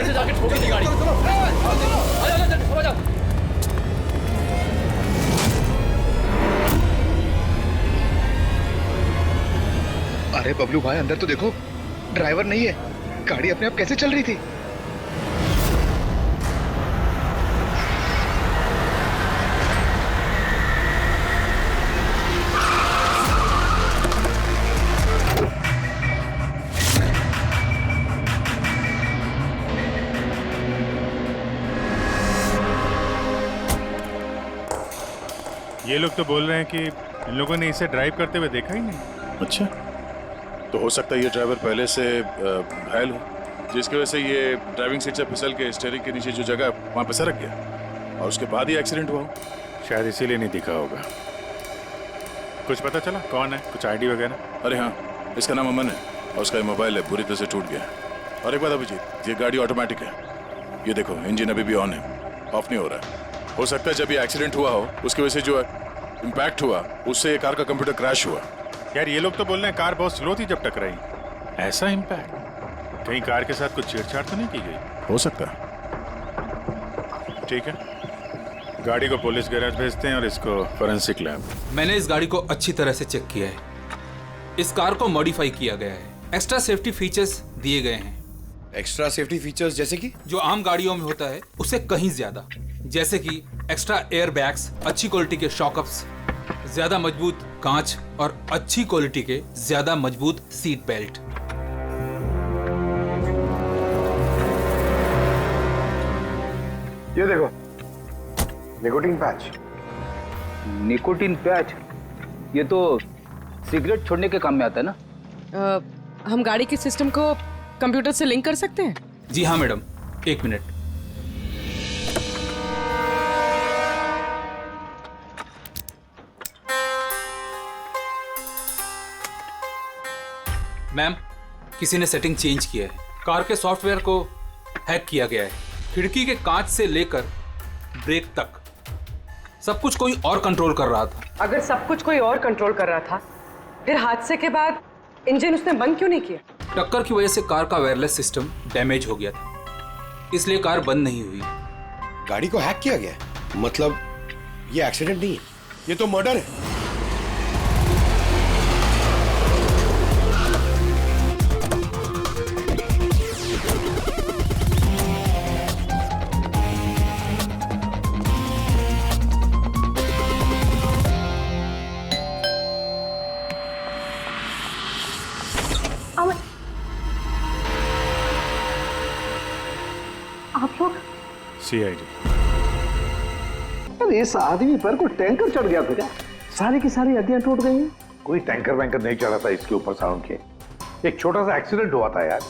से जाके ठोकी थी गाड़ी। अरे बबलू भाई, अंदर तो देखो, ड्राइवर नहीं है। गाड़ी अपने आप कैसे चल रही थी? ये लोग तो बोल रहे हैं कि इन लोगों ने इसे ड्राइव करते हुए देखा ही नहीं। अच्छा, तो हो सकता है ये ड्राइवर पहले से घायल हो, जिसकी वजह से ये ड्राइविंग सीट से फिसल के स्टीयरिंग के नीचे जो जगह वहां पे सरक गया और उसके बाद ही एक्सीडेंट हुआ। शायद इसीलिए नहीं दिखा होगा। कुछ पता चला कौन है? कुछ आईडी वगैरह? अरे हाँ, इसका नाम अमन है और उसका मोबाइल है बुरी तरह से टूट गया। और एक बात अभिजीत, ये गाड़ी ऑटोमेटिक है। ये देखो, इंजन अभी भी ऑन है, ऑफ नहीं हो रहा है। हो सकता है जब ये एक्सीडेंट हुआ हो उसकी वजह से जो इम्पैक्ट हुआ उससे कार का कंप्यूटर क्रैश हुआ। यार ये लोग तो बोल रहे हैं कार बहुत स्लो थी जब टकराई। ऐसा इम्पैक्ट? कहीं कार के साथ कुछ छेड़छाड़ तो नहीं की गई? हो सकता है। ठीक है, गाड़ी को पुलिस गैराज भेजते हैं और इसको फोरेंसिक लैब। मैंने इस गाड़ी को अच्छी तरह से चेक किया है। इस कार को मॉडिफाई किया गया है, एक्स्ट्रा सेफ्टी फीचर्स दिए गए हैं। एक्स्ट्रा सेफ्टी फीचर्स जैसे कि? जो आम गाड़ियों में होता है उससे कहीं ज्यादा, जैसे कि एक्स्ट्रा एयर बैग्स, अच्छी क्वालिटी के शॉकअप्स, ज्यादा मजबूत कांच और अच्छी क्वालिटी के ज्यादा मजबूत सीट बेल्ट। ये देखो, निकोटीन पैच। Nicotine patch? ये तो सिगरेट छोड़ने के काम में आता है ना? हम गाड़ी के सिस्टम को कंप्यूटर से लिंक कर सकते हैं? जी हाँ मैडम, एक मिनट। मैम, किसी ने सेटिंग चेंज किया है। कार के सॉफ्टवेयर को हैक किया गया है। खिड़की के कांच से लेकर ब्रेक तक सब कुछ कोई और कंट्रोल कर रहा था। अगर सब कुछ कोई और कंट्रोल कर रहा था, फिर हादसे के बाद इंजन उसने बंद क्यों नहीं किया? टक्कर की वजह से कार का वायरलेस सिस्टम डैमेज हो गया था, इसलिए कार बंद नहीं हुई। गाड़ी को हैक किया गया? मतलब ये एक्सीडेंट नहीं है, ये तो मर्डर है। आप लोग? CID। इस आदमी पर कोई टैंकर चढ़ गया था क्या? सारी की सारी हड्डियां टूट गई हैं। कोई टैंकर वैंकर नहीं चढ़ा था इसके ऊपर साउंड के। एक छोटा सा एक्सीडेंट हुआ था यार।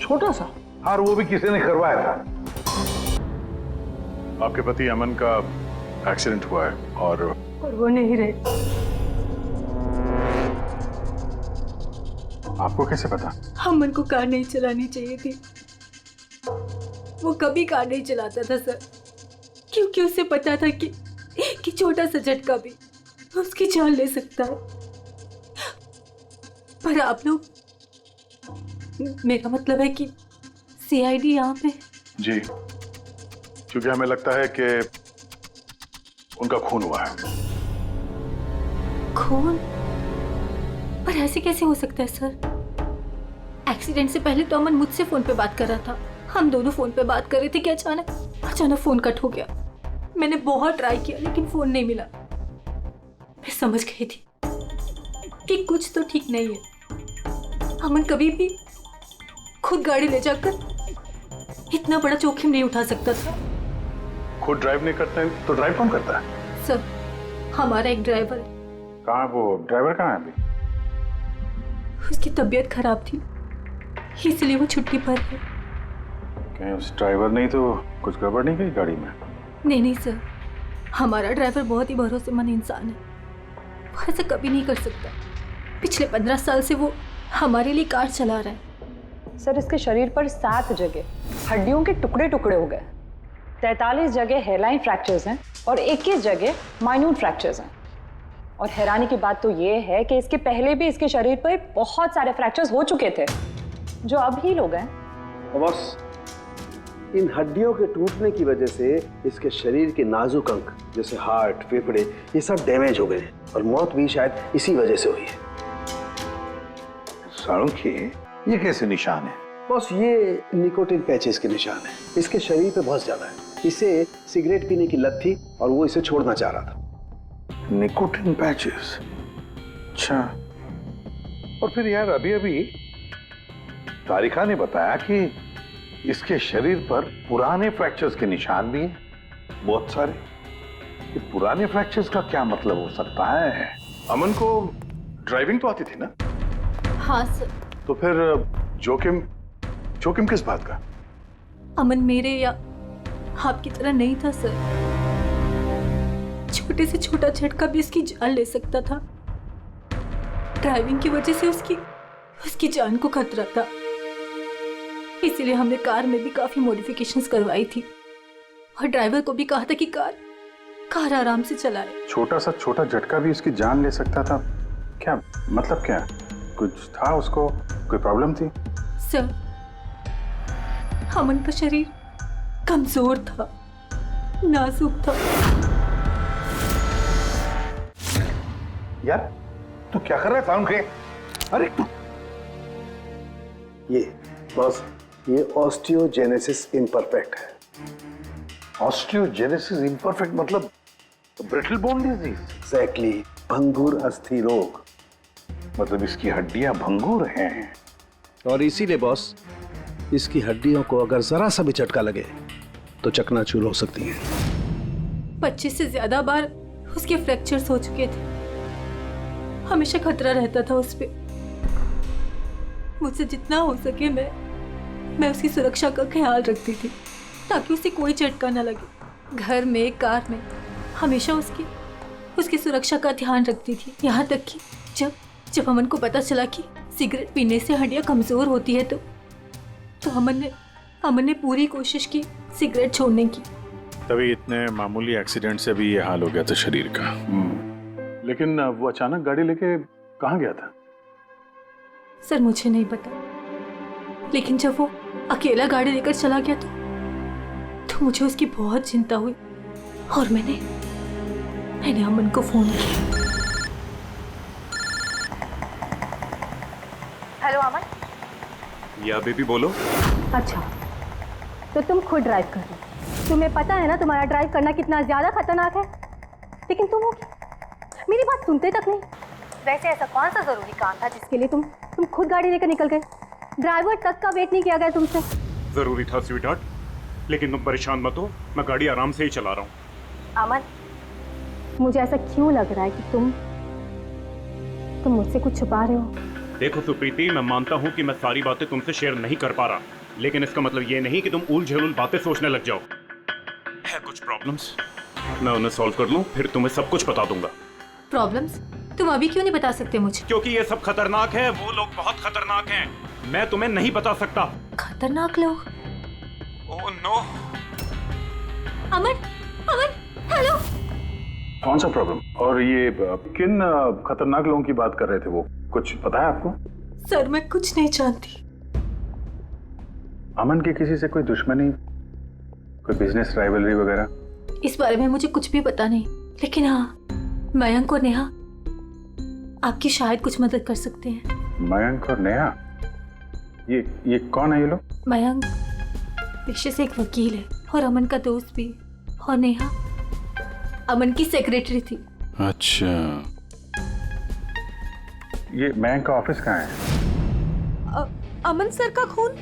छोटा सा? और वो भी किसी ने करवाया था। आपके पति अमन का एक्सीडेंट हुआ है और वो नहीं रहे। आपको कैसे पता? अमन को कार नहीं चलानी चाहिए थी। वो कभी कार नहीं चलाता था सर, क्योंकि उसे पता था कि छोटा सा झटका भी उसकी जान ले सकता है। पर आप लोग, मेरा मतलब है कि CID यहाँ पे? जी, क्योंकि हमें लगता है कि उनका खून हुआ है। खून? पर ऐसे कैसे हो सकता है सर? एक्सीडेंट से पहले तो अमन मुझसे फोन पे बात कर रहा था, हम दोनों फोन पे बात कर रहे थे कि अचानक फोन कट हो गया। मैंने बहुत ट्राई किया लेकिन फोन नहीं मिला। मैं समझ गई थी कि कुछ तो ठीक नहीं है। अमन कभी भी खुद गाड़ी ले जाकर इतना बड़ा जोखिम नहीं उठा सकता था। खुद ड्राइव नहीं करते तो ड्राइव कौन करता है? सर, हमारा एक ड्राइवर है। कहाँ वो ड्राइवर? कहाँ है अभी? उसकी तबीयत खराब थी इसलिए वो छुट्टी पर है। कहीं उस ड्राइवर नहीं तो कुछ गड़बड़ नहीं गई गाड़ी में? नहीं सर, हमारा ड्राइवर बहुत ही भरोसेमंद इंसान है। वो ऐसा कभी नहीं कर सकता। पिछले 15 साल से वो हमारे लिए कार चला रहा है। सर, इसके शरीर पर 7 जगह हड्डियों के टुकड़े टुकड़े हो गए। 43 जगह हेयरलाइन फ्रैक्चर्स हैं और 21 जगह माइन्यूट फ्रैक्चर्स हैं। और हैरानी की बात तो ये है कि इसके पहले भी इसके शरीर पर बहुत सारे फ्रैक्चर्स हो चुके थे जो अब हील हो गए। बस इन हड्डियों के टूटने की वजह से इसके शरीर के नाजुक अंग जैसे हार्ट, फेफड़े ये सब डैमेज हो गए और मौत भी शायद इसी वजह से हुई है। साळुंखे, ये कैसे निशान है? बस ये निकोटिन पैचेस के निशान है। इसके शरीर पे बहुत ज्यादा है। इसे सिगरेट पीने की लत थी और वो इसे छोड़ना चाह रहा था। Nicotine patches? अच्छा। और फिर यार अभी तारिका ने बताया कि इसके शरीर पर पुराने फ्रैक्चर्स के निशान भी हैं, बहुत सारे। ये पुराने फ्रैक्चर्स का क्या मतलब हो सकता है? अमन को ड्राइविंग तो आती थी ना? हाँ सर। तो फिर जोखिम किस बात का? अमन मेरे या आपकी तरह नहीं था सर। छोटे से छोटा झटका भी उसकी जान ले सकता था। ड्राइविंग की वजह से उसकी जान को खतरा था। इसीलिए हमने कार में भी काफी मॉडिफिकेशंस करवाई थी और ड्राइवर को भी कहा था कि कार आराम से चलाए। छोटा झटका भी उसकी जान ले सकता था? क्या मतलब? क्या कुछ था उसको? कोई प्रॉब्लम थी? सर, अमन का शरीर कमजोर था, नाजुक था। यार तू क्या कर रहा है साळुंखे? अरे ये बस ये ऑस्टियोजेनेसिस इम्परफेक्ट है। ऑस्टियोजेनेसिस इम्परफेक्ट मतलब ब्रिटल बोन डिजीज? एग्जैक्टली, भंगुर अस्थि रोग। मतलब इसकी हड्डियां भंगुर हैं। और इसीलिए बॉस, इसकी हड्डियों को अगर जरा सा भी झटका लगे तो चकनाचूर हो सकती हैं। 25 से ज्यादा बार उसके फ्रैक्चर्स हो चुके थे। हमेशा खतरा रहता था उस पे। मुझसे जितना हो सके मैं उसकी सुरक्षा का ख्याल रखती थी ताकि उसे कोई झटका न लगे। घर में, कार में हमेशा उसकी सुरक्षा का ध्यान रखती थी। यहाँ तक कि जब अमन को पता चला कि सिगरेट पीने से हड्डियाँ कमजोर होती है तो अमन ने पूरी कोशिश की सिगरेट छोड़ने की। तभी इतने मामूली एक्सीडेंट से भी ये हाल हो गया था शरीर का। लेकिन वो अचानक गाड़ी लेके कहाँ गया था? सर मुझे नहीं पता, लेकिन जब वो अकेला गाड़ी लेकर चला गया तो मुझे उसकी बहुत चिंता हुई और मैंने अमन को फोन किया। हेलो अमन। या बेबी बोलो। अच्छा, तो तुम खुद ड्राइव कर रहे हो। तुम्हें पता है ना तुम्हारा ड्राइव करना कितना ज्यादा खतरनाक है, लेकिन तुम मेरी बात सुनते तक नहीं। वैसे ऐसा कौन सा जरूरी काम था जिसके लिए तुम खुद गाड़ी लेकर निकल गए? ड्राइवर तक का वेट नहीं किया गया तुमसे। जरूरी था स्वीटहार्ट, लेकिन तुम परेशान मत हो, मैं गाड़ी आराम से ही चला रहा हूँ। अमन, मुझे ऐसा क्यों लग रहा है कि तुम मुझसे कुछ छुपा रहे हो? देखो सुप्रीति, मैं मानता हूँ कि मैं सारी बातें तुमसे शेयर नहीं कर पा रहा, लेकिन इसका मतलब ये नहीं कि तुम उल झुल बातें सोचने लग जाओ। है कुछ प्रॉब्लम्स, मैं उन्हें सॉल्व कर लूँ, फिर तुम्हें सब कुछ बता दूंगा। प्रॉब्लम्स? तुम अभी क्यों नहीं बता सकते मुझे? क्योंकि ये सब खतरनाक है, वो लोग बहुत खतरनाक हैं, मैं तुम्हें नहीं बता सकता। खतरनाक लोग? Oh no. अमन, हेलो। कौन सा प्रॉब्लम? और ये किन खतरनाक लोगों की बात कर रहे थे? वो कुछ पता है आपको? सर मैं कुछ नहीं जानती। अमन की किसी से कोई दुश्मनी, कोई बिजनेस राइवलरी वगैरह? इस बारे में मुझे कुछ भी पता नहीं, लेकिन हाँ, मयंक और नेहा आपकी शायद कुछ मदद कर सकते हैं। मयंक और नेहा? ये कौन है ये लोग? मयंक पेशे से एक वकील है और अमन का दोस्त भी, और नेहा अमन की सेक्रेटरी थी। अच्छा, ये मयंक का ऑफिस कहाँ है? अमन सर का खून?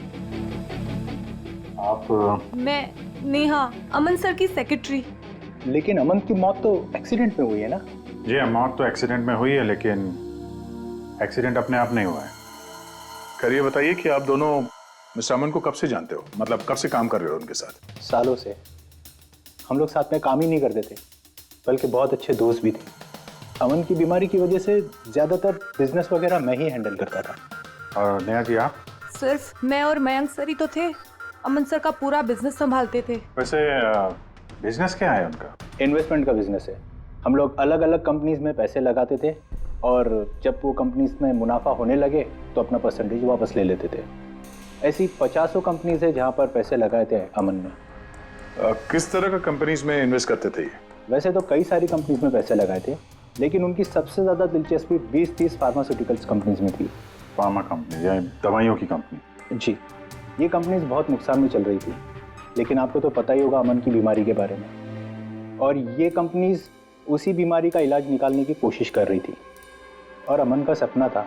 आप? मैं नेहा, अमन सर की सेक्रेटरी। लेकिन अमन की मौत तो एक्सीडेंट में हुई है ना? जी हाँ, मौत तो एक्सीडेंट में हुई है, लेकिन एक्सीडेंट अपने आप नहीं हुआ है। करिए बताइए कि आप दोनों मिस्टर अमन को कब से जानते हो? मतलब कब से काम कर रहे हो उनके साथ? सालों से। हम लोग साथ में काम ही नहीं करते थे, बल्कि बहुत अच्छे दोस्त भी थे। अमन की बीमारी की वजह से ज्यादातर बिजनेस वगैरह मैं ही हैंडल करता था। और नेहा जी आप? सिर्फ मैं और मयंक सर ही तो थे, अमन सर का पूरा बिजनेस संभालते थे। वैसे बिजनेस क्या है उनका? इन्वेस्टमेंट का बिजनेस है। हम लोग अलग अलग कंपनीज में पैसे लगाते थे और जब वो कंपनीज में मुनाफा होने लगे तो अपना परसेंटेज वापस ले लेते थे। ऐसी 50 कंपनीज है जहाँ पर पैसे लगाए थे अमन ने। किस तरह का कंपनीज में इन्वेस्ट करते थे ये? वैसे तो कई सारी कंपनीज में पैसे लगाए थे, लेकिन उनकी सबसे ज़्यादा दिलचस्पी 20-30 फार्मास्यूटिकल्स कंपनीज में थी। फार्मा कंपनी या दवाइयों की कंपनी? जी, ये कंपनीज बहुत नुकसान में चल रही थी, लेकिन आपको तो पता ही होगा अमन की बीमारी के बारे में। और ये कंपनीज उसी बीमारी का इलाज निकालने की कोशिश कर रही थी और अमन का सपना था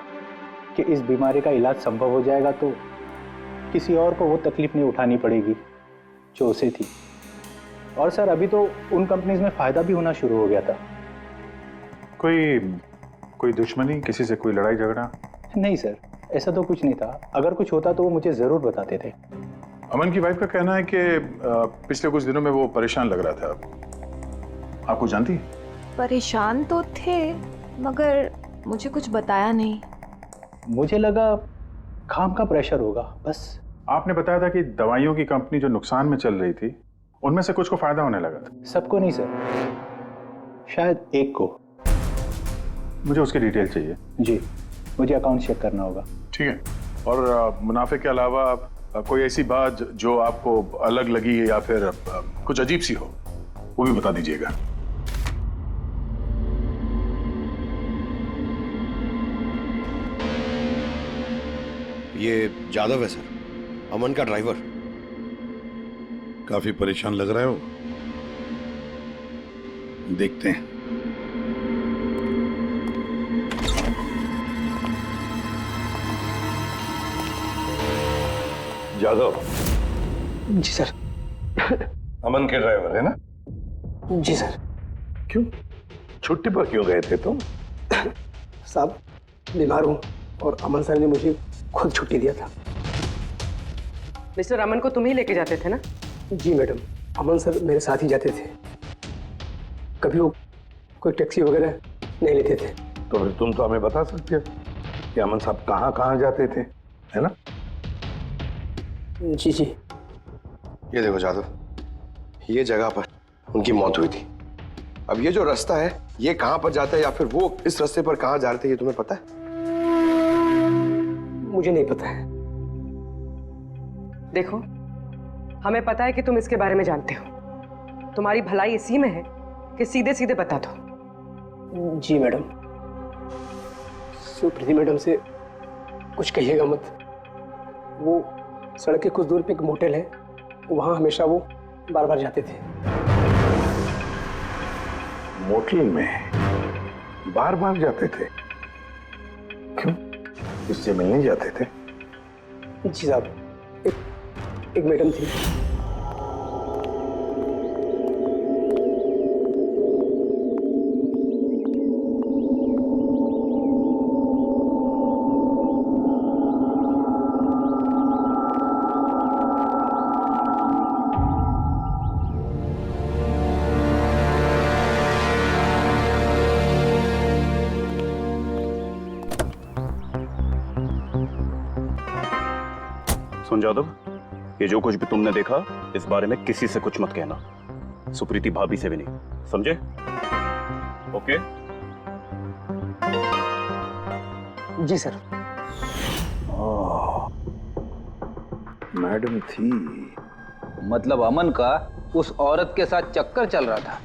कि इस बीमारी का इलाज संभव हो जाएगा तो किसी और को वो तकलीफ नहीं उठानी पड़ेगी जो उसे थी। और सर अभी तो उन कंपनीज में फ़ायदा भी होना शुरू हो गया था। कोई दुश्मनी, किसी से कोई लड़ाई झगड़ा? नहीं सर, ऐसा तो कुछ नहीं था। अगर कुछ होता तो वो मुझे ज़रूर बताते थे। अमन की वाइफ का कहना है कि पिछले कुछ दिनों में वो परेशान लग रहा था। आपको जानती? परेशान तो थे मगर मुझे कुछ बताया नहीं। मुझे लगा काम का प्रेशर होगा बस। आपने बताया था कि दवाइयों की कंपनी जो नुकसान में चल रही थी उनमें से कुछ को फायदा होने लगा था। सबको नहीं सर, शायद एक को। मुझे उसकी डिटेल चाहिए। जी, मुझे अकाउंट चेक करना होगा। ठीक है। और मुनाफे के अलावा कोई ऐसी बात जो आपको अलग लगी या फिर कुछ अजीब सी हो वो भी बता दीजिएगा। ये जादव है सर, अमन का ड्राइवर। काफी परेशान लग रहा है वो। देखते हैं। जादव? जी सर। अमन के ड्राइवर है ना? जी सर। क्यों, छुट्टी पर क्यों गए थे तुम? साहब बीमार हूँ और अमन सर ने मुझे खुद छुट्टी दिया था। मिस्टर अमन को तुम ही लेके जाते थे ना? जी मैडम, अमन सर मेरे साथ ही जाते थे। कभी वो कोई टैक्सी वगैरह नहीं लेते थे। तो फिर तुम तो हमें बता सकते हो कि अमन साहब कहाँ कहाँ जाते थे, है ना? जी जी। ये देखो जादव, ये जगह पर उनकी मौत हुई थी। अब ये जो रास्ता है ये कहाँ पर जाता है या फिर वो इस रास्ते पर कहाँ जा रहे थे ये तुम्हें पता है? मुझे नहीं पता है। देखो, हमें पता है कि तुम इसके बारे में जानते हो। तुम्हारी भलाई इसी में है कि सीधे सीधे बता दो। जी मैडम। सुप्रीति मैडम से कुछ कहिएगा मत। वो सड़क के कुछ दूर पे एक मोटेल है, वहां हमेशा वो बार बार जाते थे। मोटेल में बार बार जाते थे? क्यों, इससे मिलने जाते थे? जी साहब, एक मैडम थी। सुन जादव, ये जो कुछ भी तुमने देखा इस बारे में किसी से कुछ मत कहना, सुप्रीति भाभी से भी नहीं, समझे? ओके? जी सर। मैडम थी? मतलब अमन का उस औरत के साथ चक्कर चल रहा था?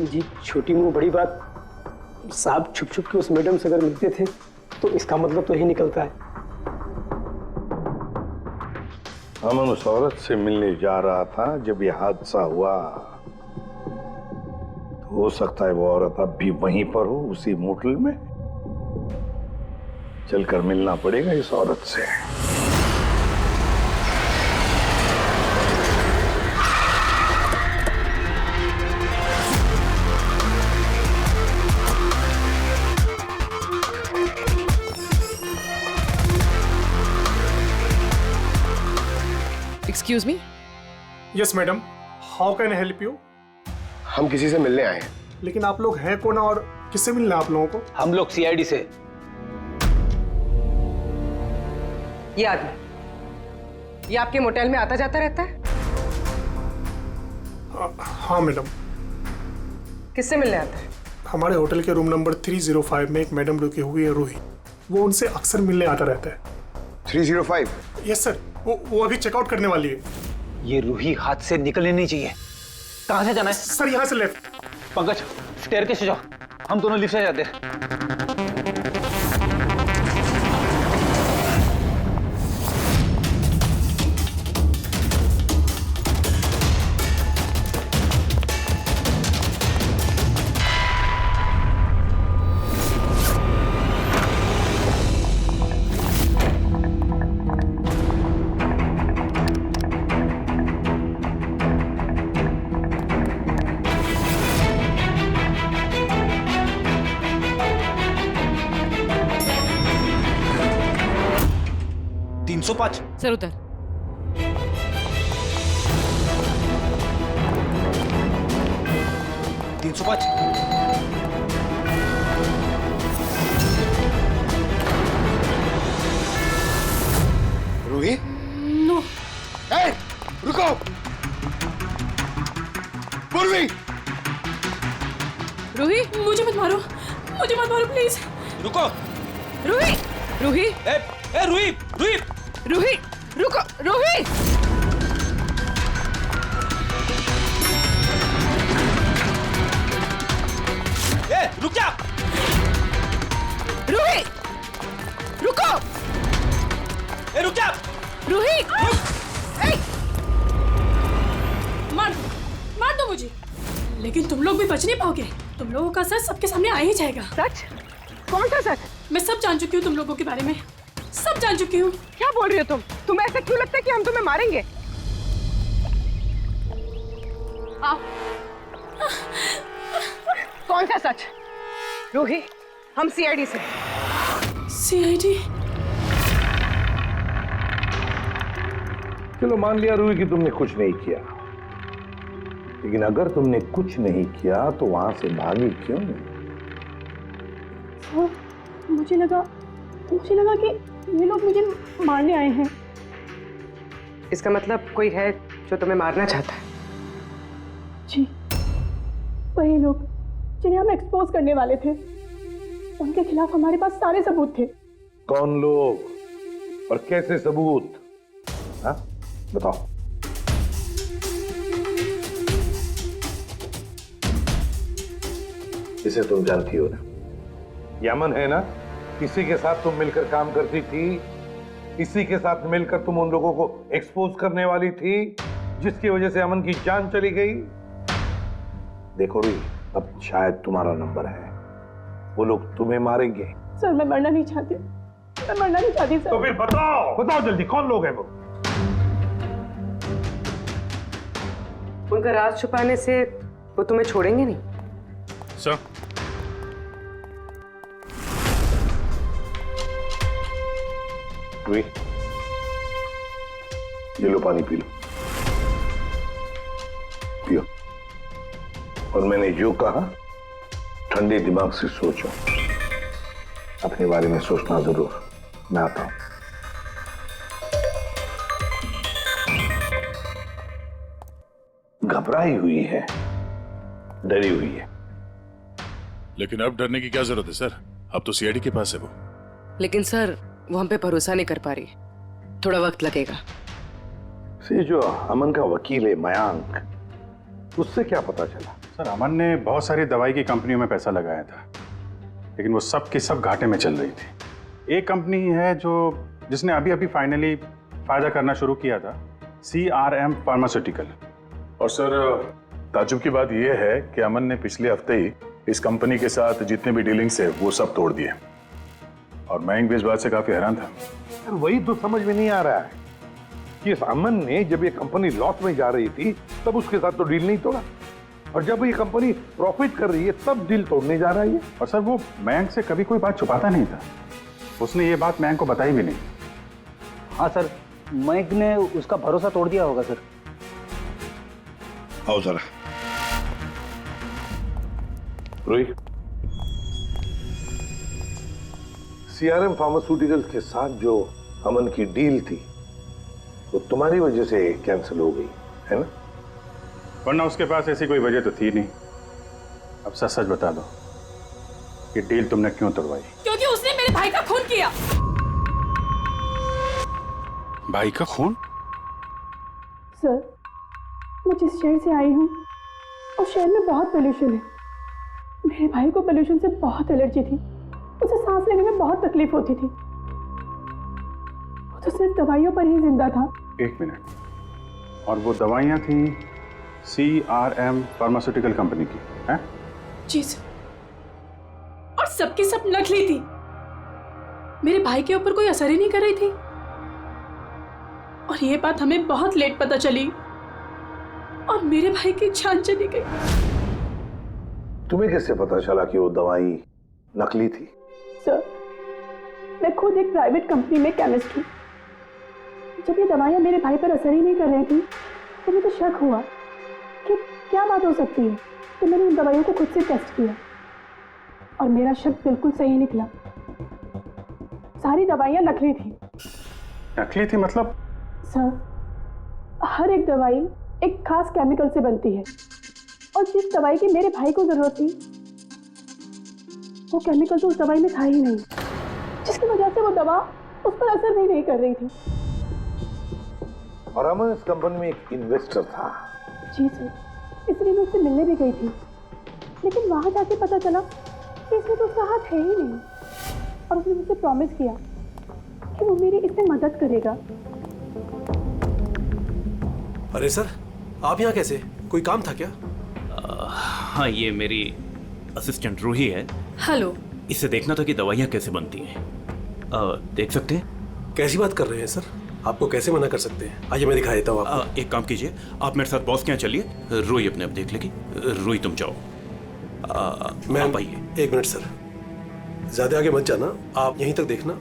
जी, छोटी मुंह बड़ी बात। साहब छुप छुप के उस मैडम से अगर मिलते थे तो इसका मतलब तो यही निकलता है। अमन उस औरत से मिलने जा रहा था जब ये हादसा हुआ। तो हो सकता है वो औरत अब भी वहीं पर हो, उसी मोटल में। चलकर मिलना पड़ेगा इस औरत से। Excuse me. Yes madam, how can I help you? हम किसी से मिलने आए हैं। लेकिन आप लोग हैं कौन और किससे मिलना है आप लोगों को? हम लोग सीआईडी से। ये आदमी, ये आपके मोटेल में आता जाता रहता है? हाँ मैडम। किससे मिलने आता है? हमारे होटल के रूम नंबर 305 में एक मैडम रुकी हुई है, रूही। वो उनसे अक्सर मिलने आता रहता है। 305? यस सर, वो अभी चेकआउट करने वाली है। ये रूही हाथ से निकलने नहीं चाहिए। कहाँ से जाना है? सर यहाँ से लेफ्ट। पंकज, स्टेयरकेस से जाओ, हम दोनों लिफ्ट से जाते हैं। सर उधर। रूही? नो। ए, रुको! पूर्वी! रूही, मुझे मत मारो, प्लीज। रुको। रूही, रूही, ए रूही, रूही, रूही, रुको, रूही। ए रुक जा। रूही, रुको। ए रुक जा। रूही, मार दो मुझे, लेकिन तुम लोग भी बच नहीं पाओगे। तुम लोगों का सच सबके सामने आ ही जाएगा। सच? कौन सा सच? मैं सब जान चुकी हूँ तुम लोगों के बारे में, सब जान चुकी हूँ। क्या बोल रही हो तुम? तुम्हें ऐसा क्यों लगता है कि हम तुम्हें मारेंगे? आओ। कौन सा सच? रूही, हम सीआईडी से। सीआईडी? चलो मान लिया रूही कि तुमने कुछ नहीं किया, लेकिन अगर तुमने कुछ नहीं किया तो वहां से भागी क्यों? मुझे लगा कि ये लोग मुझे मारने आए हैं। इसका मतलब कोई है जो तुम्हें मारना चाहता है? जी, वही लोग जिन्हें हम एक्सपोज करने वाले थे। उनके खिलाफ हमारे पास सारे सबूत थे। कौन लोग और कैसे सबूत? हाँ, बताओ। इसे तुम जानती हो ना, यमन है ना, इसी के साथ तुम मिलकर काम करती थी, इसी के साथ मिलकर तुम उन लोगों को एक्सपोज करने वाली थी जिसकी वजह से अमन की जान चली गई। देखो री, अब शायद तुम्हारा नंबर है, वो लोग तुम्हें मारेंगे। सर मैं मरना नहीं चाहती, सर। तो फिर बताओ जल्दी, कौन लोग हैं वो? उनका राज छुपाने से वो तुम्हें छोड़ेंगे नहीं। सर, ये लो पानी पी लो, पियो। और मैंने जो कहा ठंडे दिमाग से सोचो, अपने बारे में सोचना जरूर। मैं आता हूं। घबराई हुई है, डरी हुई है। लेकिन अब डरने की क्या जरूरत है सर? अब तो सीआईडी के पास है वो। लेकिन सर वो हम पे भरोसा नहीं कर पा रही, थोड़ा वक्त लगेगा। से जो अमन का वकील है मयांक, उससे क्या पता चला? सर अमन ने बहुत सारी दवाई की कंपनियों में पैसा लगाया था, लेकिन वो सब की सब घाटे में चल रही थी। एक कंपनी है जिसने अभी अभी फाइनली फायदा करना शुरू किया था, CRM फार्मास्यूटिकल। और सर ताजुब की बात यह है कि अमन ने पिछले हफ्ते ही इस कंपनी के साथ जितने भी डीलिंग्स है वो सब तोड़ दिए, और मयंक भी इस बात से काफी हैरान था। वही तो समझ में नहीं आ रहा है कि इस अमन ने जब ये कंपनी लॉस में जा रही थी तब उसके साथ तो डील नहीं तोड़ा, और जब ये कंपनी प्रॉफिट कर रही है तब डील तोड़ने जा रहा है। और सर वो मयंक से कभी कोई बात छुपाता नहीं था, उसने ये बात मयंक को बताई भी नहीं। हाँ सर, मयंक ने उसका भरोसा तोड़ दिया होगा सर। आओ जरा। रोहित, CRM फार्मास्यूटिकल्स के साथ जो अमन की डील थी वो तुम्हारी वजह से कैंसिल हो गई है ना? वरना उसके पास ऐसी कोई वजह तो थी नहीं। अब सच सच बता दो, ये डील तुमने क्यों तोड़वाई? क्योंकि उसने मेरे भाई का खून किया। भाई का खून? सर, मैं जिस शहर से आई हूँ उस शहर में बहुत पोल्यूशन है। मेरे भाई को पोल्यूशन से बहुत एलर्जी थी, उसे सांस लेने में बहुत तकलीफ होती थी। वो तो सिर्फ दवाइयों पर ही जिंदा था। एक मिनट, और वो दवाइयाँ थी CRM फार्मास्यूटिकल कंपनी की, हैं? जी सर, और सबकी सब नकली थी। मेरे भाई के ऊपर कोई असर ही नहीं कर रही थी, और ये बात हमें बहुत लेट पता चली और मेरे भाई की जान चली गई। तुम्हें कैसे पता चला कि वो दवाई नकली थी? सर, मैं खुद एक प्राइवेट कंपनी में केमिस्ट हूँ। जब ये दवाइयाँ मेरे भाई पर असर ही नहीं कर रही थी तो मुझे शक हुआ कि क्या बात हो सकती है, तो मैंने उन दवाइयों को खुद से टेस्ट किया और मेरा शक बिल्कुल सही निकला। सारी दवाइयाँ नकली थी। नकली थी मतलब? सर, हर एक दवाई एक खास केमिकल से बनती है और जिस दवाई की मेरे भाई को जरूरत थी वो केमिकल तो उस दवाई में था ही नहीं, जिसकी वजह से वो दवा उस पर असर भी नहीं कर रही थी। और अमन इस कंपनी में एक इन्वेस्टर था। जी सर, इसलिए मैं उससे मिलने भी गई थी, लेकिन वहां जाके पता चला कि इसमें तो उसका हाथ है ही नहीं, और उसने मुझसे प्रॉमिस किया कि वो मेरी इसमें मदद करेगा। अरे सर, आप यहाँ कैसे? कोई काम था क्या? हाँ, ये मेरी असिस्टेंट रूही है। हेलो। इससे देखना था कि दवाइयाँ कैसे बनती हैं। देख सकते हैं? कैसी बात कर रहे हैं सर? आपको कैसे मना कर सकते हैं? आइए मैं दिखा देता हूँ आपको। एक काम कीजिए, आप मेरे साथ बॉस के यहाँ चलिए, रूही अपने आप देख लेगी। रूही तुम जाओ। मैम आइए। एक मिनट सर, ज्यादा आगे मत जाना, आप यहीं तक देखना।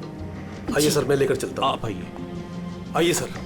आइए सर, मैं लेकर चलता हूँ। आप आइए। आइए सर।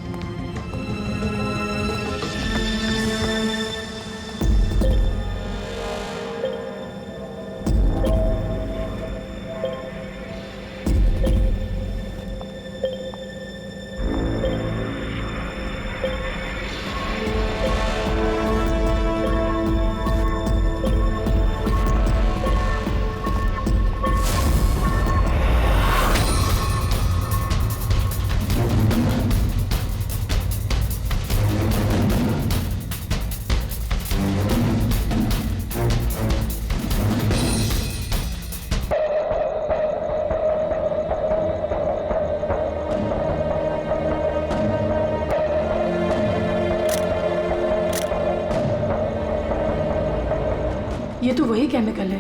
ये तो वही केमिकल है,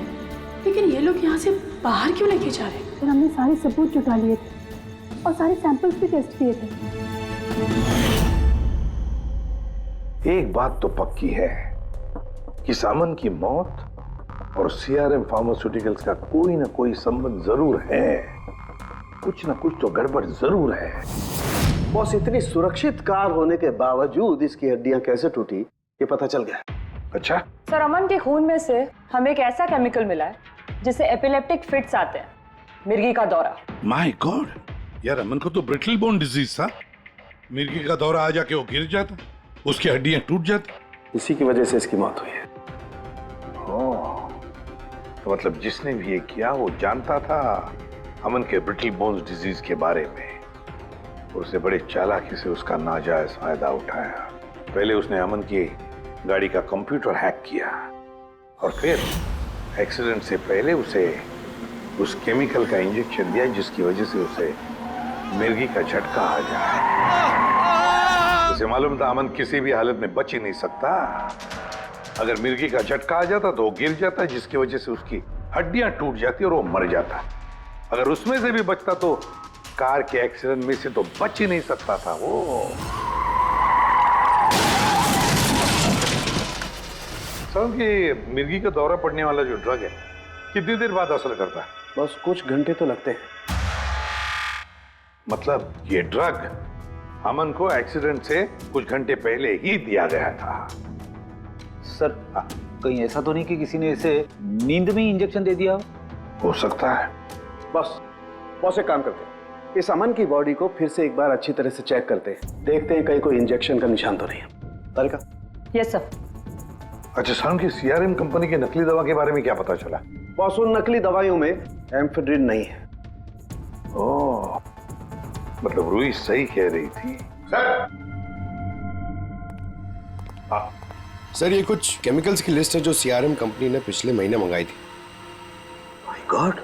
लेकिन ये लोग यहाँ से बाहर क्यों लेके जा रहे हैं? फिर हमने सारे सबूत जुटा लिए थे और सारे सैंपल्स भी टेस्ट किए थे। एक बात तो पक्की है कि सामन की मौत और CRM फार्मास्यूटिकल्स का कोई ना कोई संबंध जरूर है। कुछ ना कुछ तो गड़बड़ जरूर है। बॉस, इतनी सुरक्षित कार होने के बावजूद इसकी हड्डियां कैसे टूटी ये पता चल गया। अच्छा सर, अमन के खून में से हमें एक ऐसा केमिकल मिला है जिससे एपिलेप्टिक फिट्स आते हैं, मिर्गी का दौरा। माय गॉड, यार अमन को तो ब्रिटल बोन डिजीज था। मिर्गी का दौरा आ जाके वो गिर जाता, उसकी हड्डियां टूट जाती। इसी की वजह से इसकी मौत हुई है। तो मतलब जिसने भी ये किया वो जानता था अमन के ब्रिटल बोन्स डिजीज के बारे में। उसे बड़े चालाकी से उसका नाजायज फायदा उठाया। पहले उसने अमन की गाड़ी का कंप्यूटर हैक किया और फिर एक्सीडेंट से पहले उसे उस केमिकल का इंजेक्शन दिया जिसकी वजह से उसे मिर्गी का झटका आ जाए। उसे मालूम था अमन किसी भी हालत में बच ही नहीं सकता। अगर मिर्गी का झटका आ जाता तो वो गिर जाता, जिसकी वजह से उसकी हड्डियां टूट जाती और वो मर जाता। अगर उसमें से भी बचता तो कार के एक्सीडेंट में से तो बच ही नहीं सकता था वो। समझ कि मिर्गी का दौरा पड़ने वाला जो ड्रग है कितनी देर बाद असर करता है? बस कुछ घंटे तो लगते हैं। मतलब ये ड्रग अमन को एक्सीडेंट से कुछ घंटे पहले ही दिया गया था। सर, कहीं ऐसा तो नहीं कि किसी ने इसे नींद में ही इंजेक्शन दे दिया? हो सकता है। बस एक काम करते हैं, इस अमन की बॉडी को फिर से एक बार अच्छी तरह से चेक करते हैं, देखते हैं कहीं कोई इंजेक्शन का निशान तो नहीं है। तारिका? Yes sir. अच्छा साउंड की सीआरएम कंपनी की नकली दवा के बारे में क्या पता चला? बॉस, उन नकली दवाइयों में एम्फेड्रिन नहीं है। ओह, मतलब रूही सही कह रही थी। सर ये कुछ केमिकल्स की लिस्ट है जो सीआरएम कंपनी ने पिछले महीने मंगाई थी। माय गॉड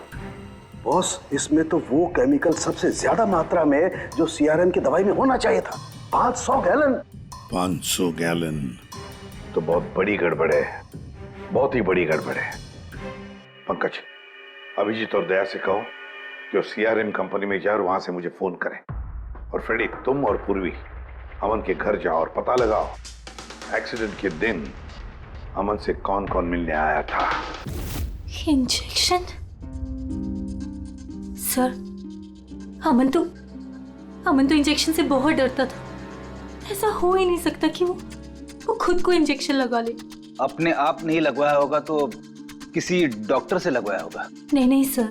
बॉस, इसमें तो वो केमिकल सबसे ज्यादा मात्रा में जो सीआरएम की दवाई में होना चाहिए था, 500 गैलन। 500 गैलन तो बहुत बड़ी गड़बड़ है, बहुत ही बड़ी गड़बड़ है। पंकज, अभिजीत और दया से कहो कि सीआरएम कंपनी में जाए और वहां से मुझे फोन करें। और फ्रेडी, तुम और पूर्वी अमन के घर जाओ और पता लगाओ एक्सीडेंट के दिन अमन से कौन कौन मिलने आया था। इंजेक्शन? सर, अमन तो इंजेक्शन से बहुत डरता था। ऐसा हो ही नहीं सकता कि वो खुद को इंजेक्शन लगा ले। अपने आप नहीं लगवाया होगा तो किसी डॉक्टर से लगवाया होगा। नहीं सर,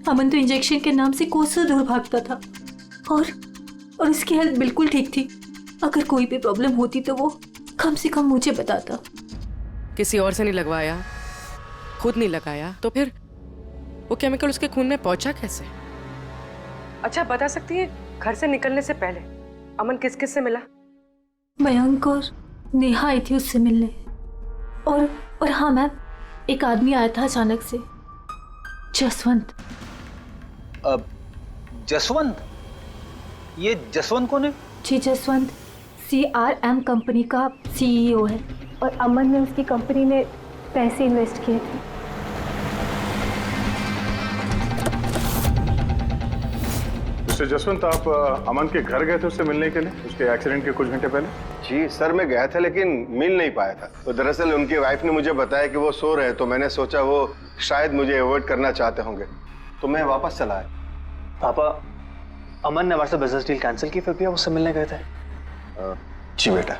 अमन तो इंजेक्शन के नाम से कोसों दूर भागता था और उसकी हेल्थ बिल्कुल ठीक थी। अगर कोई भी प्रॉब्लम होती तो वो कम से कम मुझे बताता। किसी और से नहीं लगवाया, खुद नहीं लगाया, तो फिर वो केमिकल उसके खून में पहुंचा कैसे? अच्छा, बता सकती है घर से निकलने से पहले अमन किस किस से मिला? मयंक और नेहा आई थी उससे मिलने। और हाँ मैम, एक आदमी आया था अचानक से, जसवंत। अब जसवंत? ये जसवंत कौन है? जी, जसवंत सीआरएम कंपनी का सीईओ है और अमन ने उसकी कंपनी में पैसे इन्वेस्ट किए थे। मिस्टर जसवंत, आप अमन के घर गए थे उससे मिलने के लिए उसके एक्सीडेंट के कुछ घंटे पहले? जी सर, मैं गया था लेकिन मिल नहीं पाया था। तो दरअसल उनकी वाइफ ने मुझे बताया कि वो सो रहे हैं, तो मैंने सोचा वो शायद मुझे अवॉइड करना चाहते होंगे, तो मैं वापस चला आया। पापा, अमन ने हमारे साथ बिजनेस डील कैंसिल की, फिर भी आप उससे मिलने गए थे? जी बेटा,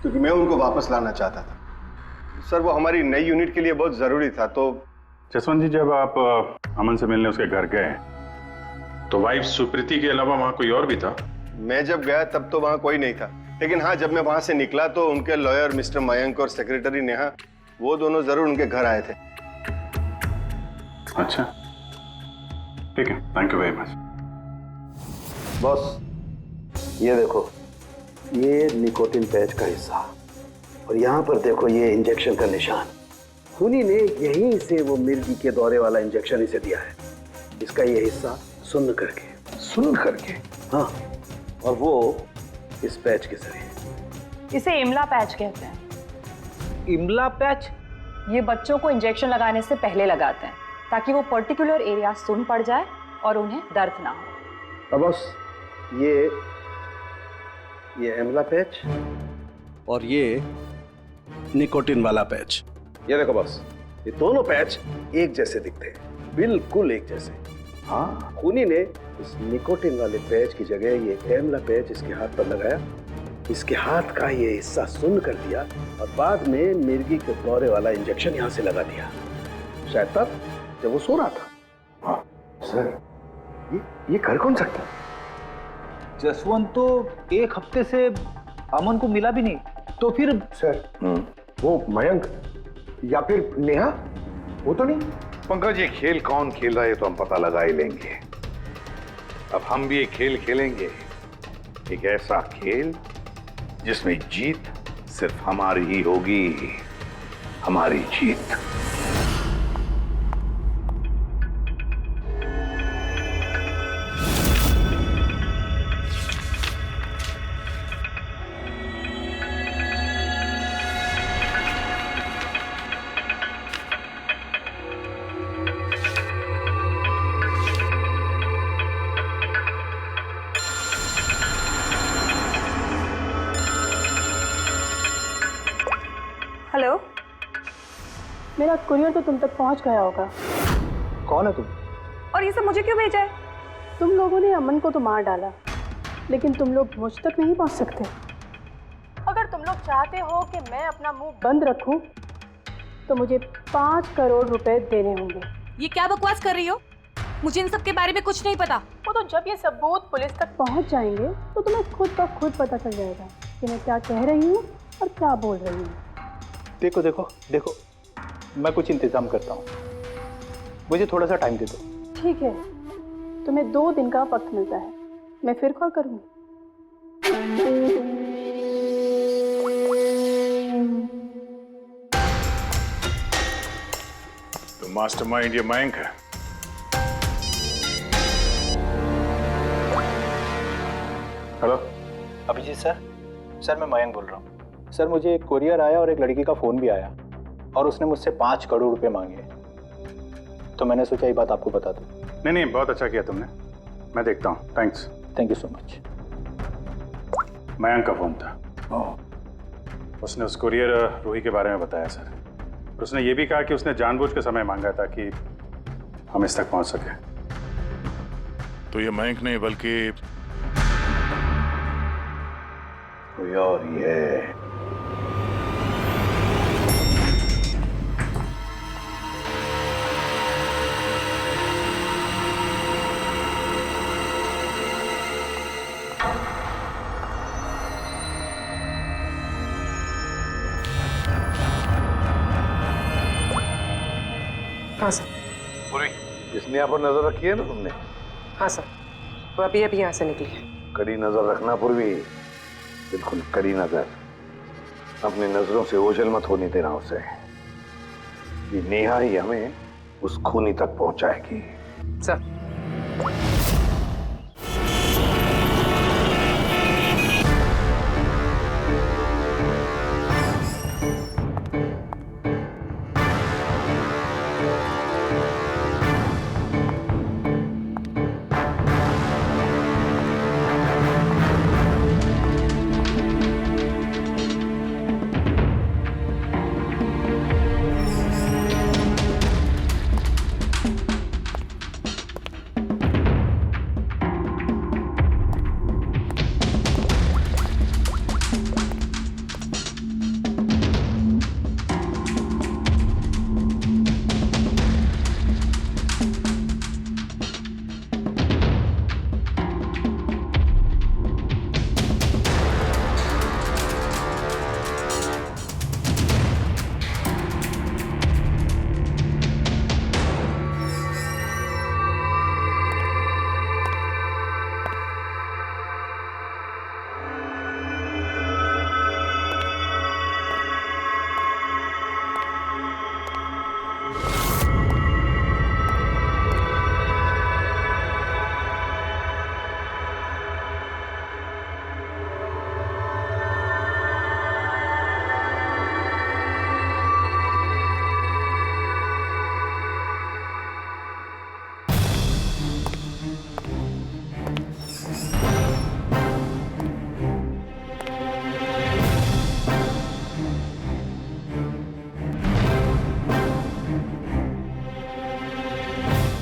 क्योंकि मैं उनको वापस लाना चाहता था सर। वो हमारी नई यूनिट के लिए बहुत जरूरी था। तो जसवंत जी, जब आप अमन से मिलने उसके घर गए तो वाइफ सुप्रीति के अलावा वहां कोई और भी था? मैं जब गया तब तो वहां कोई नहीं था, लेकिन हाँ, जब मैं वहां से निकला तो उनके लॉयर मिस्टर मयंक और सेक्रेटरी नेहा, वो दोनों जरूर उनके घर आए थे। अच्छा, ठीक है, thank you very much. Boss, ये देखो, ये निकोटिन पैच का हिस्सा, और यहाँ पर देखो ये इंजेक्शन का निशान। खूनी ने यहीं से वो मिर्गी के दौरे वाला इंजेक्शन इसे दिया है। इसका ये हिस्सा सुन्न करके, हाँ, और वो इस पैच के जरिए। इसे इमला पैच कहते हैं। इमला पैच? ये बच्चों को इंजेक्शन लगाने से पहले लगाते हैं ताकि वो पर्टिकुलर एरिया सुन पड़ जाए और उन्हें दर्द ना हो। अब बस ये इमला पैच और ये निकोटिन वाला पैच, ये देखो बस, ये दोनों पैच एक जैसे दिखते हैं, बिल्कुल एक जैसे। हाँ, खूनी ने इस निकोटिन वाले पैच की जगह ये एमला पैच इसके हाथ पर लगाया, इसके हाथ का ये हिस्सा सुन्न कर दिया और बाद में मिर्गी के दौरे वाला इंजेक्शन यहाँ से लगा दिया, शायद तब जब वो सो रहा था। हाँ सर, ये कर कौन सकता? जसवंत तो एक हफ्ते से अमन को मिला भी नहीं, तो फिर? सर, वो मयंक या फिर नेहा, वो तो नहीं। पंकज, ये खेल कौन खेल रहा है तो हम पता लगा ही लेंगे। अब हम भी एक खेल खेलेंगे, एक ऐसा खेल जिसमें जीत सिर्फ हमारी ही होगी, हमारी जीत। हेलो, मेरा कुरियर तो तुम तक पहुंच गया होगा। कौन है तुम? और ये सब मुझे क्यों भेजा है? तुम लोगों ने अमन को तो मार डाला, लेकिन तुम लोग मुझ तक नहीं पहुंच सकते। अगर तुम लोग चाहते हो कि मैं अपना मुंह बंद रखूं, तो मुझे 5 करोड़ रुपए देने होंगे। ये क्या बकवास कर रही हो? मुझे इन सब के बारे में कुछ नहीं पता। वो तो जब ये सबूत पुलिस तक पहुंच जाएंगे तो तुम्हें खुद ब खुद पता चल जाएगा कि मैं क्या कह रही हूँ और क्या बोल रही हूँ। देखो देखो देखो, मैं कुछ इंतजाम करता हूँ, मुझे थोड़ा सा टाइम दे दो। ठीक है, तुम्हें 2 दिन का वक्त मिलता है, मैं फिर कॉल करूँगी। तो मास्टरमाइंड ये मयंक है। हेलो अभिजीत सर, मैं मयंक बोल रहा हूँ। सर मुझे एक कोरियर आया और एक लड़की का फ़ोन भी आया और उसने मुझसे 5 करोड़ रुपए मांगे, तो मैंने सोचा ये बात आपको बता दूँ। नहीं, बहुत अच्छा किया तुमने, मैं देखता हूँ। Thanks. Thank you so much. Mayank का फोन था। उसने उस कुरियर रूही के बारे में बताया सर। उसने ये भी कहा कि उसने जानबूझ के समय मांगा ताकि हम इस तक पहुंच सके। तो ये मयंक नहीं बल्कि कोई और ही है। हाँ सर। पूरी इसने यहाँ पर नजर रखी है ना तुमने? हाँ सर, वो अभी यहाँ से निकली है। कड़ी नजर रखना पूर्वी, बिल्कुल कड़ी नजर। अपनी नजरों से ओझल मत होने देना उसे। ये नेहा ही हमें उस खूनी तक पहुंचाएगी। सर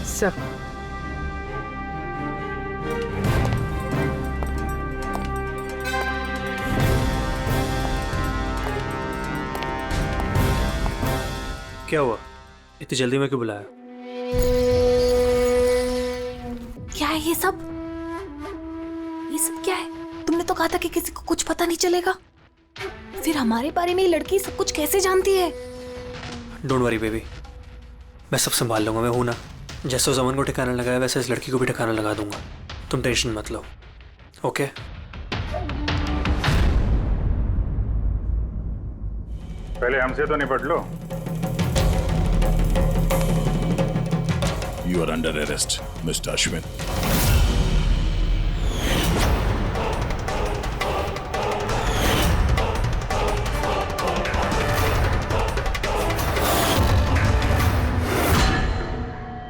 सर क्या हुआ? इतनी जल्दी में क्यों बुलाया? क्या है ये सब? ये सब क्या है? तुमने तो कहा था कि किसी को कुछ पता नहीं चलेगा। फिर हमारे बारे में ये लड़की सब कुछ कैसे जानती है? डोंट वरी बेबी, मैं सब संभाल लूंगा। मैं हूं ना, जैसे उस अमन को ठिकाना लगाया वैसे इस लड़की को भी ठिकाना लगा दूंगा। तुम टेंशन मत लो, ओके? पहले हमसे तो निपट लो। You are under arrest, Mr. Ashwin.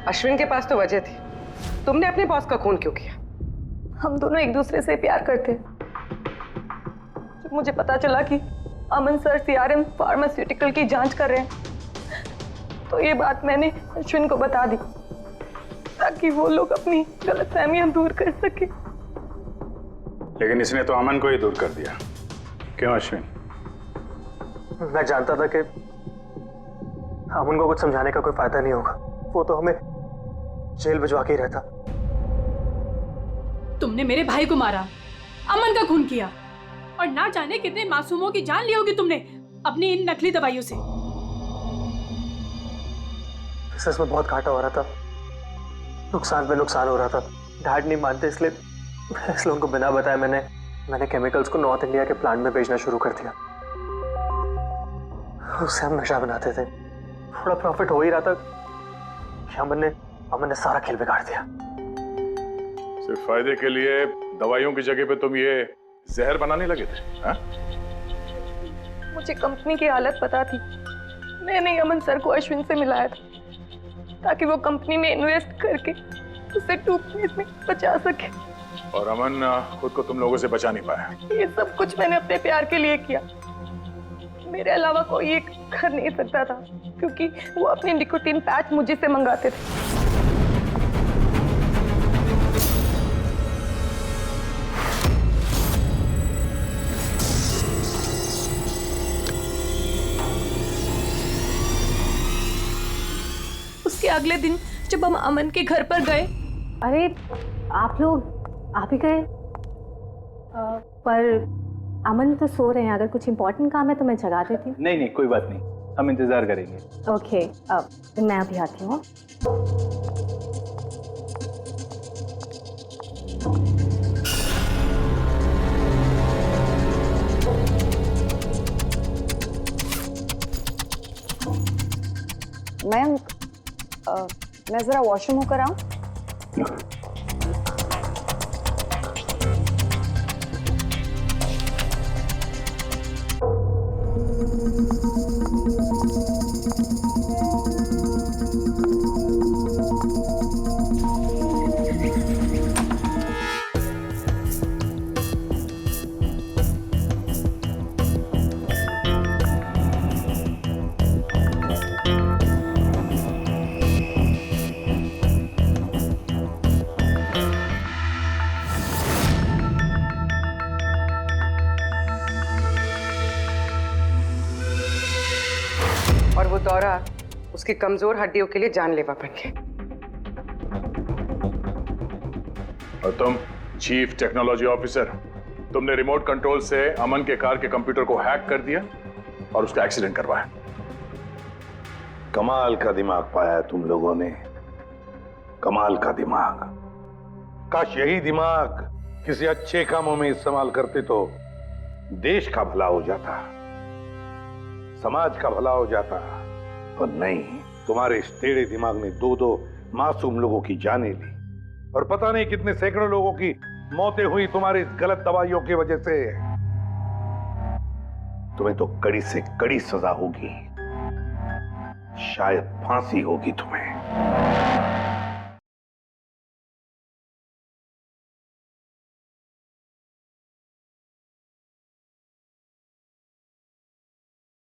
Ashwin के पास तो वजह थी, तुमने अपने बॉस का खून क्यों किया? हम दोनों एक दूसरे से प्यार करते। जब मुझे पता चला कि अमन सर सीआरएम फार्मास्यूटिकल की जांच कर रहे हैं, तो ये बात मैंने अश्विन को बता दी ताकि वो लोग अपनी गलतफहमियां दूर कर सके। लेकिन इसने तो अमन को ही दूर कर दिया। क्यों अश्विन? मैं जानता था कि अमन को कुछ समझाने का कोई फायदा नहीं होगा। वो तो हमें जेल भिजवा के ही रहता। तुमने मेरे भाई को मारा, अमन का खून किया और ना जाने कितने मासूमों की जान ली होगी तुमने। अपनी इन नकली दवाइयों से। बिजनेस में बहुत घाटा हो रहा था, नुकसान पे नुकसान हो रहा था। डैड नहीं मानते, इसलिए उनको बिना बताए मैंने केमिकल्स को नॉर्थ इंडिया के प्लांट में भेजना शुरू कर दिया। उससे हम नशा बनाते थे, थोड़ा प्रॉफिट हो ही रहा था कि अमन ने सारा खेल बिगाड़ दिया। सिर्फ फायदे के लिए दवाइयों की जगह पे तुम ये जहर बनाने लगे थे, हाँ? मुझे कंपनी की हालत पता थी। मैंने अमन सर को अश्विन से मिलाया था ताकि वो कंपनी में इन्वेस्ट करके उसे डूबने से बचा सके। और अमन खुद को तुम लोगों से बचा नहीं पाया। ये सब कुछ मैंने अपने प्यार के लिए किया। मेरे अलावा कोई ये कर नहीं सकता था क्योंकि वो अपने निकोटीन पैच मुझे से मंगाते थे। उसके अगले दिन जब हम अमन के घर पर गए। अरे आप ही गए? पर अमन तो सो रहे हैं, अगर कुछ इम्पोर्टेंट काम है तो मैं जगा देती हूँ। नहीं कोई बात नहीं, हम इंतजार करेंगे। ओके, मैं अभी आती हूँ। मैं जरा वॉशरूम होकर आऊं? और वो दौरा उसकी कमजोर हड्डियों के लिए जानलेवा बन गया। और तुम चीफ टेक्नोलॉजी ऑफिसर, तुमने रिमोट कंट्रोल से अमन के कार के कंप्यूटर को हैक कर दिया और उसका एक्सीडेंट करवाया। कमाल का दिमाग पाया है तुम लोगों ने, कमाल का दिमाग। काश यही दिमाग किसी अच्छे कामों में इस्तेमाल करते तो देश का भला हो जाता, समाज का भला हो जाता। पर नहीं, तुम्हारे इस टेढ़े दिमाग ने दो मासूम लोगों की जानें ली और पता नहीं कितने सैकड़ों लोगों की मौतें हुई तुम्हारी इस गलत दवाइयों की वजह से। तुम्हें तो कड़ी से कड़ी सजा होगी, शायद फांसी होगी तुम्हें।